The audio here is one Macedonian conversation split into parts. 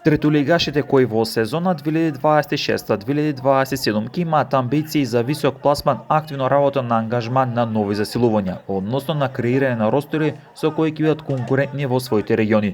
Третолигашите кои во сезона 2026-2027 ќе имаат амбиции за висок пласман активно работа на ангажман на нови засилувања, односно на креирање на ростери со кои ќе бидат конкурентни во своите региони.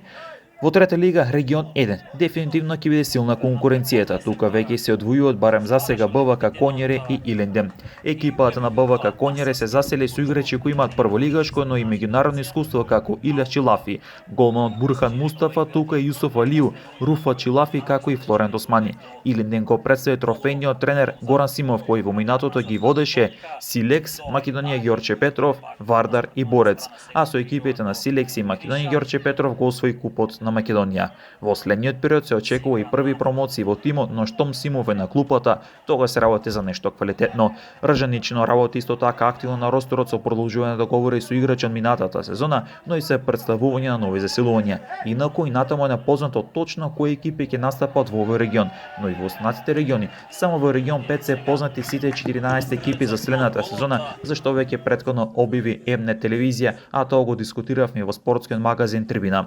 Во трета лига, регион 1, дефинитивно ќе биде силна конкуренцијата. Тука веќе се одвојуваат барем засега БВК Конјере и Илендем. Екипата на БВК Конјере се засели со играчи кои имаат прволигашко, но и меѓународно искуство како Илјас Чилафи, голманот Бурхан Мустафа, тука и Јусуф Алију, Руфа Чилафи како и Флорент Османи. Илендем го представи трофејниот тренер Горан Симов кој во минатото ги водеше Силекс, Македонија Ѓорче Петров, Вардар и Борец, а со екипите на Силекс и Македонија Ѓорче Петров го освои купот на Македонија. Во следниот период се очекува и први промоции во тимот, но штом Симов е на клупата, тога се работи за нешто квалитетно. Ржаничино работи исто така активно на ростерот со продолжување на договори со играчи од минатата сезона, но и се представување на нови засилувања. Инаку и натаму е непознато точно кои екипи ќе настапат во овој регион, но и во останатите региони. Само во регион 5 се познати сите 14 екипи за следната сезона, зашто веќе претходно објави М-нет телевизија, а тоа го дискутиравме во спортскиот магазин Трибина.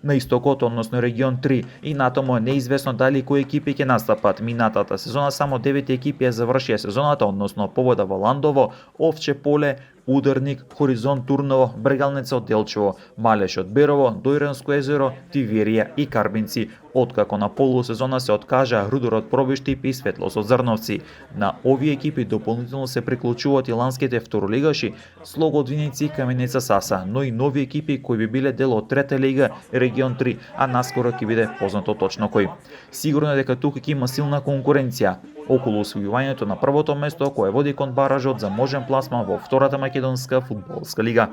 На истокот, односно регион 3, и натаму е неизвестно дали кои екипи ќе настапат. Минатата сезона само 9 екипи ја завршија сезоната, односно Побода во Ландово, Овче поле, Ударник, Хоризонт Турново, Брегалница од Делчево, Малеш од Берово, Дојранско езеро, Тиверија и Карбинци. Откако на полусезона се откажа Рудор од Пробиштип и Светлос од Зрновци. На овие екипи дополнително се приклучуваат и ланските второлигаши Слог од Виница и Каменица Саса, но и нови екипи кои би биле дел од трета лига регион 3, а наскоро ќе биде познато точно кој. Сигурно е дека тука ќе има силна конкуренција околу освојувањето на првото место кое води кон баражот за можен пласман во втората македонска фудбалска лига.